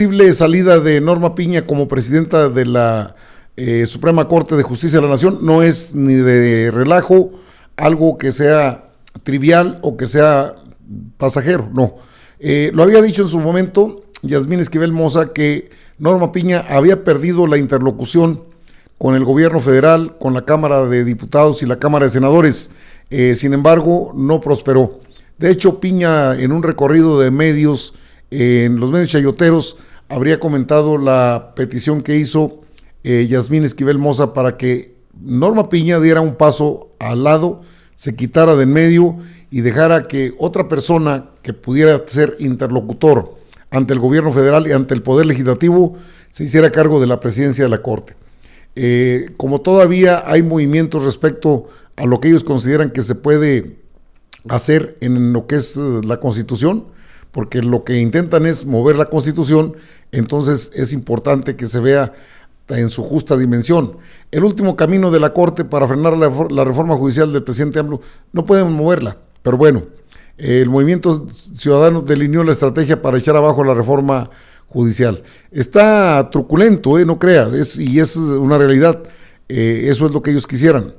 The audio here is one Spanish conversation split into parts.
Posible salida de Norma Piña como presidenta de la Suprema Corte de Justicia de la Nación no es ni de relajo, algo que sea trivial o que sea pasajero, no. Lo había dicho en su momento Yasmín Esquivel Moza que Norma Piña había perdido la interlocución con el gobierno federal, con la Cámara de Diputados y la Cámara de Senadores. Sin embargo, no prosperó. De hecho, Piña, en un recorrido de medios, en los medios chayoteros, habría comentado la petición que hizo Yasmín Esquivel Moza para que Norma Piña diera un paso al lado, se quitara de en medio y dejara que otra persona que pudiera ser interlocutor ante el gobierno federal y ante el Poder Legislativo se hiciera cargo de la presidencia de la Corte. Como todavía hay movimientos respecto a lo que ellos consideran que se puede hacer en lo que es la Constitución, porque lo que intentan es mover la Constitución, entonces es importante que se vea en su justa dimensión. El último camino de la Corte para frenar la reforma judicial del presidente AMLO, no pueden moverla, pero bueno, el Movimiento Ciudadano delineó la estrategia para echar abajo la reforma judicial. Está truculento, no creas, y es una realidad, eso es lo que ellos quisieran.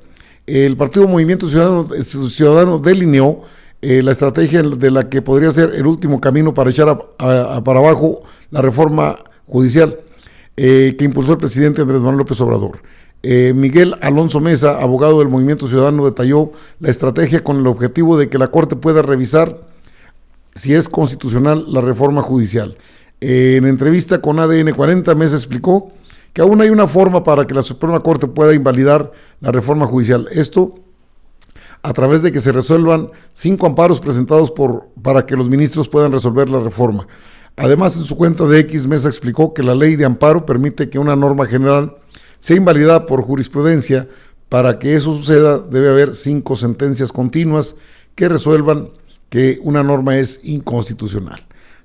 El Partido Movimiento Ciudadano delineó la estrategia de la que podría ser el último camino para echar para abajo la reforma judicial que impulsó el presidente Andrés Manuel López Obrador. Miguel Alonso Mesa, abogado del Movimiento Ciudadano, detalló la estrategia con el objetivo de que la Corte pueda revisar si es constitucional la reforma judicial. En entrevista con ADN 40, Mesa explicó que aún hay una forma para que la Suprema Corte pueda invalidar la reforma judicial. Esto a través de que se resuelvan 5 amparos presentados para que los ministros puedan resolver la reforma. Además, en su cuenta de X, Mesa explicó que la ley de amparo permite que una norma general sea invalidada por jurisprudencia. Para que eso suceda, debe haber 5 sentencias continuas que resuelvan que una norma es inconstitucional.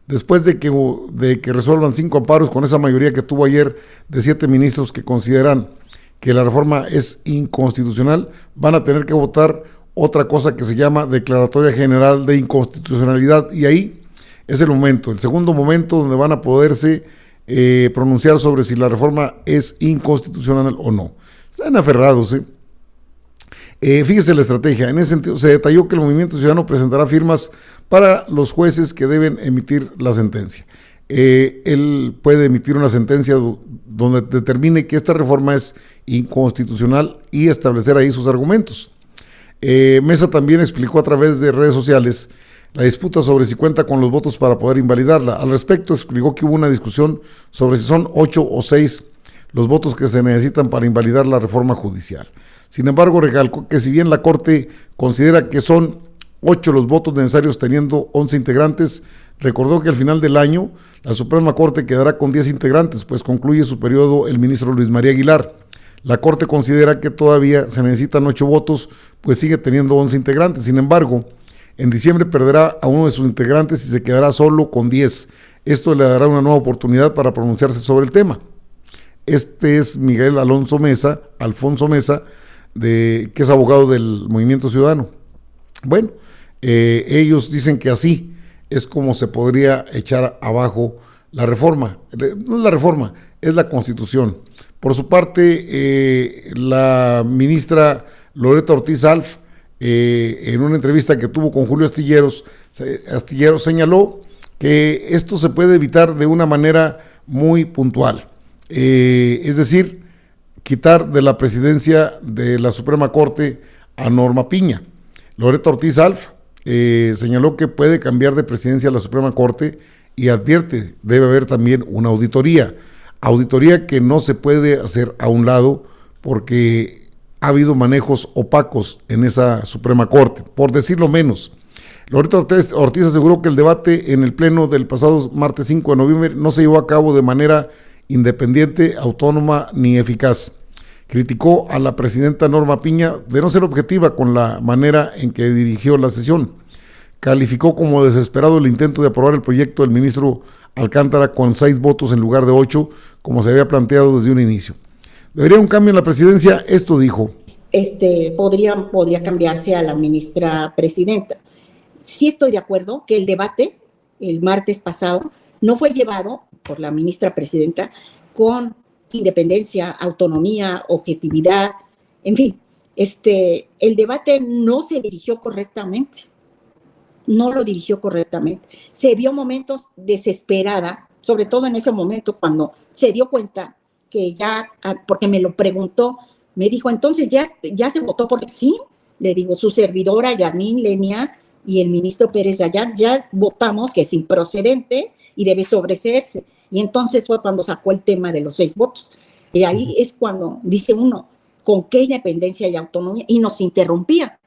Después de que resuelvan 5 amparos con esa mayoría que tuvo ayer de 7 ministros que consideran que la reforma es inconstitucional, van a tener que votar otra cosa que se llama Declaratoria General de Inconstitucionalidad, y ahí es el momento, el segundo momento donde van a poderse pronunciar sobre si la reforma es inconstitucional o no. Están aferrados, fíjese la estrategia. En ese sentido, se detalló que el Movimiento Ciudadano presentará firmas para los jueces que deben emitir la sentencia. Él puede emitir una sentencia donde determine que esta reforma es inconstitucional y establecer ahí sus argumentos. Mesa también explicó a través de redes sociales la disputa sobre si cuenta con los votos para poder invalidarla. Al respecto, explicó que hubo una discusión sobre si son 8 o 6 los votos que se necesitan para invalidar la reforma judicial. Sin embargo, recalcó que si bien la Corte considera que son 8 los votos necesarios teniendo 11 integrantes, recordó que al final del año la Suprema Corte quedará con 10 integrantes, pues concluye su periodo el ministro Luis María Aguilar. La Corte considera que todavía se necesitan 8 votos, pues sigue teniendo 11 integrantes. Sin embargo, en diciembre perderá a uno de sus integrantes y se quedará solo con 10. Esto le dará una nueva oportunidad para pronunciarse sobre el tema. Este es Miguel Alfonso Mesa, que es abogado del Movimiento Ciudadano. Bueno, ellos dicen que así es como se podría echar abajo la reforma. No es la reforma, es la Constitución. Por su parte, la ministra Loretta Ortiz Alf, en una entrevista que tuvo con Julio Astillero, señaló que esto se puede evitar de una manera muy puntual. Es decir, quitar de la presidencia de la Suprema Corte a Norma Piña. Loretta Ortiz Alf señaló que puede cambiar de presidencia a la Suprema Corte y advierte, debe haber también una auditoría que no se puede hacer a un lado porque ha habido manejos opacos en esa Suprema Corte, por decirlo menos. Loretta Ortiz aseguró que el debate en el pleno del pasado martes 5 de noviembre no se llevó a cabo de manera independiente, autónoma ni eficaz. Criticó a la presidenta Norma Piña de no ser objetiva con la manera en que dirigió la sesión. Calificó como desesperado el intento de aprobar el proyecto del ministro Alcántara con 6 votos en lugar de 8, como se había planteado desde un inicio. ¿Debería un cambio en la presidencia? Esto dijo. Podría cambiarse a la ministra presidenta. Sí estoy de acuerdo que el debate el martes pasado no fue llevado por la ministra presidenta con independencia, autonomía, objetividad, en fin, el debate no se dirigió correctamente, no lo dirigió correctamente. Se vio momentos desesperada, sobre todo en ese momento cuando se dio cuenta que ya, porque me lo preguntó, me dijo, entonces ya se votó por sí, le digo, su servidora Yasmín Lenia y el ministro Pérez Dayán ya votamos que es improcedente y debe sobreseerse. Y entonces fue cuando sacó el tema de los 6 votos. Y ahí es cuando dice uno, ¿con qué independencia y autonomía? Y nos interrumpía.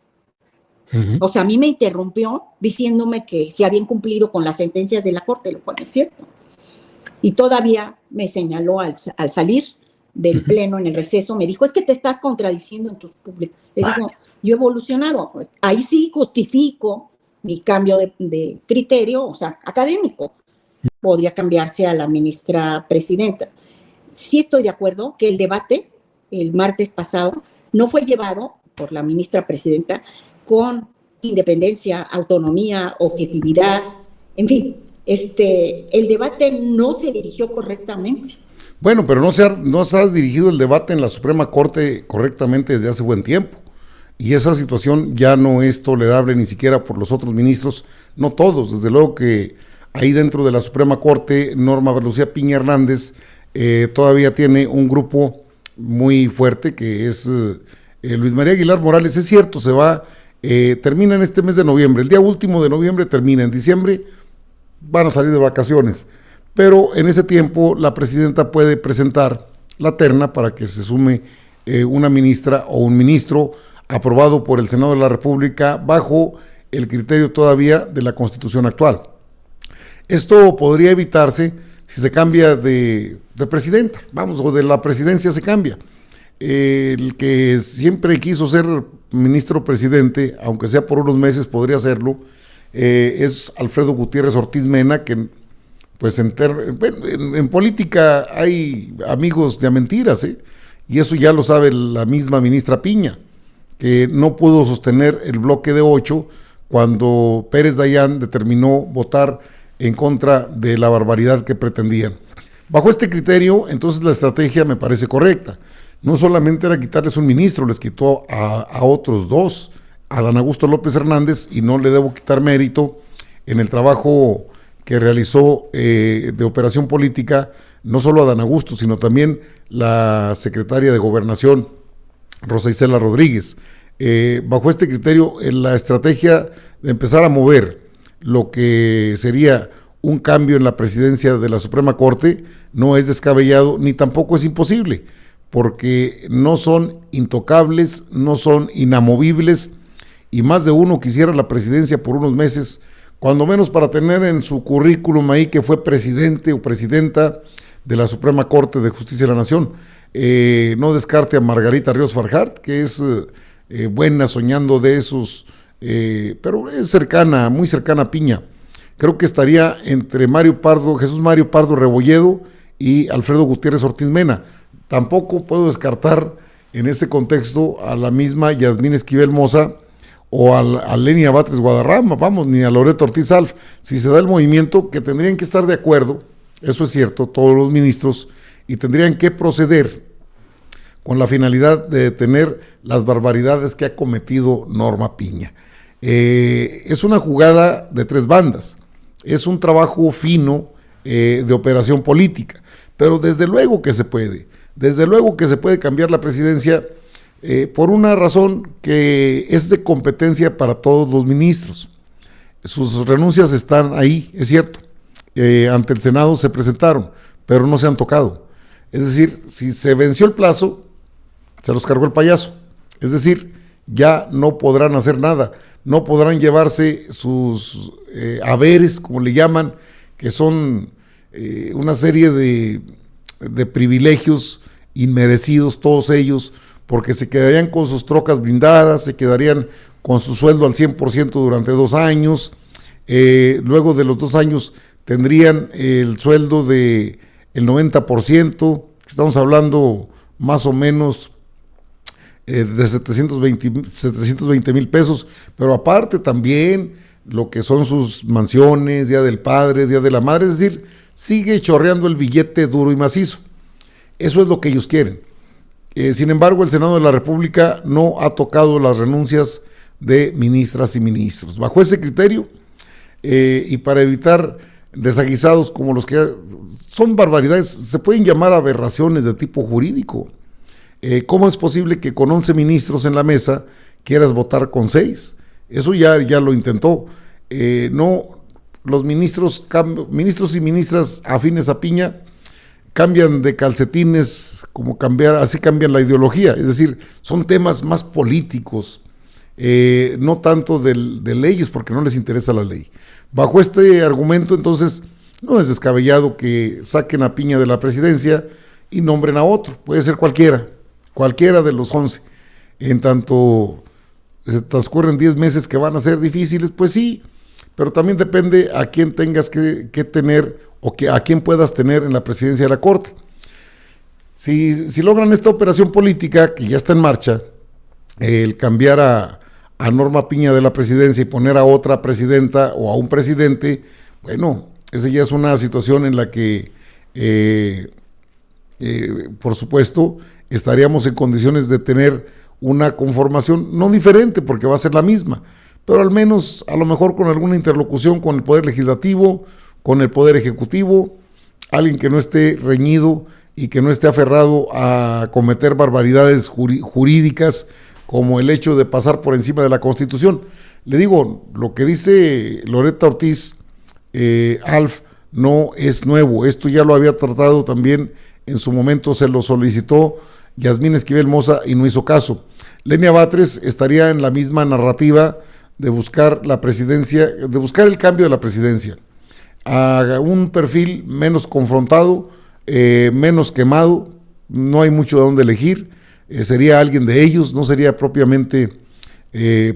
O sea, a mí me interrumpió diciéndome que se habían cumplido con las sentencias de la Corte, lo cual es cierto. Y todavía me señaló al salir del pleno en el receso, me dijo, es que te estás contradiciendo en tus públicos. Le digo, yo he evolucionado. Pues, ahí sí justifico mi cambio de criterio, o sea, académico. Podría cambiarse a la ministra presidenta. Sí estoy de acuerdo que el debate el martes pasado no fue llevado por la ministra presidenta con independencia, autonomía, objetividad, en fin, el debate no se dirigió correctamente. Bueno, pero no se ha dirigido el debate en la Suprema Corte correctamente desde hace buen tiempo. Y esa situación ya no es tolerable ni siquiera por los otros ministros, no todos, desde luego que ahí dentro de la Suprema Corte, Norma Lucía Piña Hernández todavía tiene un grupo muy fuerte que es Luis María Aguilar Morales. Es cierto, termina en este mes de noviembre, el día último de noviembre termina, en diciembre van a salir de vacaciones, pero en ese tiempo la presidenta puede presentar la terna para que se sume una ministra o un ministro aprobado por el Senado de la República bajo el criterio todavía de la Constitución actual. Esto podría evitarse si se cambia de presidenta, o de la presidencia se cambia. El que siempre quiso ser ministro presidente, aunque sea por unos meses, podría hacerlo, es Alfredo Gutiérrez Ortiz Mena, que pues en política hay amigos de mentiras, y eso ya lo sabe la misma ministra Piña, que no pudo sostener el bloque de 8 cuando Pérez Dayán determinó votar en contra de la barbaridad que pretendían. Bajo este criterio, entonces la estrategia me parece correcta. No solamente era quitarles un ministro, les quitó a otros 2, a Dan Augusto López Hernández, y no le debo quitar mérito en el trabajo que realizó de operación política, no solo a Dan Augusto, sino también la secretaria de Gobernación, Rosa Isela Rodríguez. Bajo este criterio, la estrategia de empezar a mover lo que sería un cambio en la presidencia de la Suprema Corte no es descabellado ni tampoco es imposible, porque no son intocables, no son inamovibles, y más de uno quisiera la presidencia por unos meses, cuando menos para tener en su currículum ahí que fue presidente o presidenta de la Suprema Corte de Justicia de la Nación. No descarte a Margarita Ríos Farjat, que es buena soñando de esos, pero es cercana, muy cercana a Piña. Creo que estaría entre Jesús Mario Pardo Rebolledo y Alfredo Gutiérrez Ortiz Mena. Tampoco puedo descartar en ese contexto a la misma Yasmín Esquivel Moza o a Lenia Batres Guadarrama, ni a Loreto Ortiz Alf. Si se da el movimiento, que tendrían que estar de acuerdo, eso es cierto, todos los ministros, y tendrían que proceder con la finalidad de detener las barbaridades que ha cometido Norma Piña. Es una jugada de 3 bandas, es un trabajo fino de operación política, pero desde luego que se puede cambiar la presidencia por una razón que es de competencia para todos los ministros. Sus renuncias están ahí, es cierto, ante el Senado se presentaron, pero no se han tocado. Es decir, si se venció el plazo, se los cargó el payaso. Es decir, ya no podrán hacer nada, no podrán llevarse sus haberes, como le llaman, que son una serie de privilegios inmerecidos, todos ellos, porque se quedarían con sus trocas blindadas, se quedarían con su sueldo al 100% durante 2 años, luego de los 2 años tendrían el sueldo de el 90%, estamos hablando más o menos de 720 mil pesos, pero aparte también lo que son sus mansiones, Día del Padre, Día de la Madre, es decir, sigue chorreando el billete duro y macizo. Eso es lo que ellos quieren. Sin embargo, el Senado de la República no ha tocado las renuncias de ministras y ministros. Bajo ese criterio, y para evitar desaguisados como los que son barbaridades, se pueden llamar aberraciones de tipo jurídico. ¿Cómo es posible que con 11 ministros en la mesa quieras votar con 6? Eso ya lo intentó. No, los ministros y ministras afines a Piña cambian de calcetines, así cambian la ideología, es decir, son temas más políticos, no tanto de leyes, porque no les interesa la ley. Bajo este argumento, entonces, no es descabellado que saquen a Piña de la presidencia y nombren a otro, puede ser cualquiera de los 11. En tanto se transcurren 10 meses que van a ser difíciles, pues sí, pero también depende a quién tengas que tener o a quién puedas tener en la presidencia de la Corte. Si logran esta operación política que ya está en marcha, el cambiar a Norma Piña de la presidencia y poner a otra presidenta o a un presidente, bueno, esa ya es una situación en la que, por supuesto, estaríamos en condiciones de tener una conformación no diferente, porque va a ser la misma, pero al menos, a lo mejor con alguna interlocución con el Poder Legislativo, con el Poder Ejecutivo, alguien que no esté reñido y que no esté aferrado a cometer barbaridades jurídicas, como el hecho de pasar por encima de la Constitución. Le digo, lo que dice Loretta Ortiz, Alf, no es nuevo, esto ya lo había tratado también, en su momento se lo solicitó Yasmín Esquivel Moza y no hizo caso. Lenia Batres estaría en la misma narrativa de buscar la presidencia, de buscar el cambio de la presidencia, a un perfil menos confrontado, menos quemado, no hay mucho de dónde elegir, sería alguien de ellos, no sería propiamente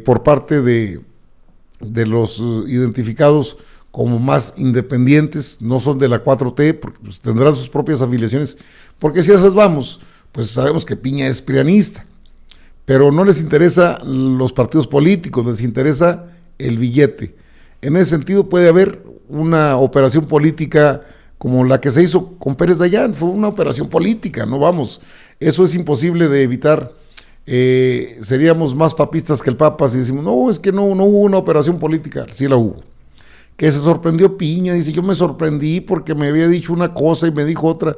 por parte de los identificados como más independientes, no son de la 4T, porque pues, tendrán sus propias afiliaciones, porque si a esas vamos, pues sabemos que Piña es prianista, pero no les interesa los partidos políticos, les interesa el billete. En ese sentido puede haber una operación política como la que se hizo con Pérez Dayán, fue una operación política, no vamos, eso es imposible de evitar. Seríamos más papistas que el Papa si decimos, no, es que no hubo una operación política, sí la hubo. Que se sorprendió Piña, dice, yo me sorprendí porque me había dicho una cosa y me dijo otra.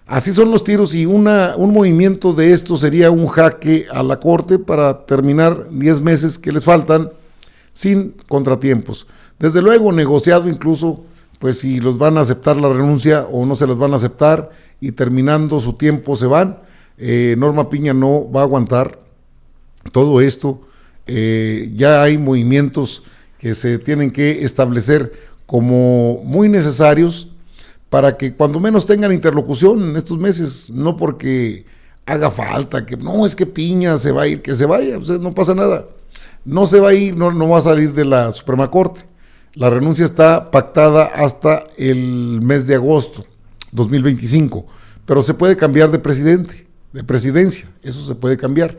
Así son los tiros, y un movimiento de esto sería un jaque a la Corte para terminar 10 meses que les faltan sin contratiempos. Desde luego negociado incluso, pues si los van a aceptar la renuncia o no se las van a aceptar, y terminando su tiempo se van. Norma Piña no va a aguantar todo esto. Ya hay movimientos que se tienen que establecer como muy necesarios para que cuando menos tengan interlocución en estos meses, no porque haga falta, que no, es que Piña se va a ir, que se vaya, pues no pasa nada, no se va a ir, no va a salir de la Suprema Corte. La renuncia está pactada hasta el mes de agosto 2025, pero se puede cambiar de presidente, de presidencia, eso se puede cambiar,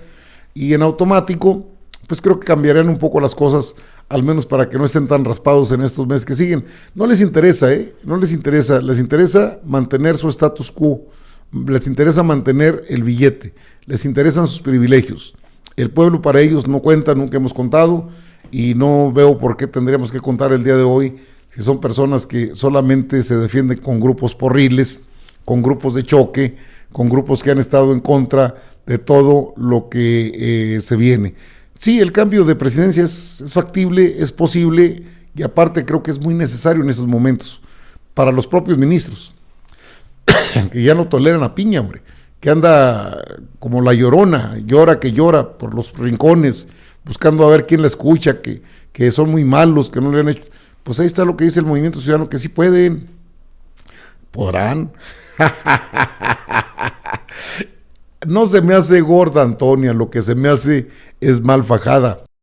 y en automático, pues creo que cambiarán un poco las cosas, al menos para que no estén tan raspados en estos meses que siguen. No les interesa, no les interesa mantener su status quo, les interesa mantener el billete, les interesan sus privilegios. El pueblo para ellos no cuenta, nunca hemos contado, y no veo por qué tendríamos que contar el día de hoy si son personas que solamente se defienden con grupos porriles, con grupos de choque, con grupos que han estado en contra de todo lo que se viene. Sí, el cambio de presidencia es factible, es posible, y aparte creo que es muy necesario en estos momentos para los propios ministros, que ya no toleran a Piña, hombre, que anda como la llorona, llora que llora por los rincones, buscando a ver quién la escucha, que son muy malos, que no le han hecho. Pues ahí está lo que dice el Movimiento Ciudadano, que sí pueden, podrán. No se me hace gorda, Antonia, lo que se me hace es mal fajada.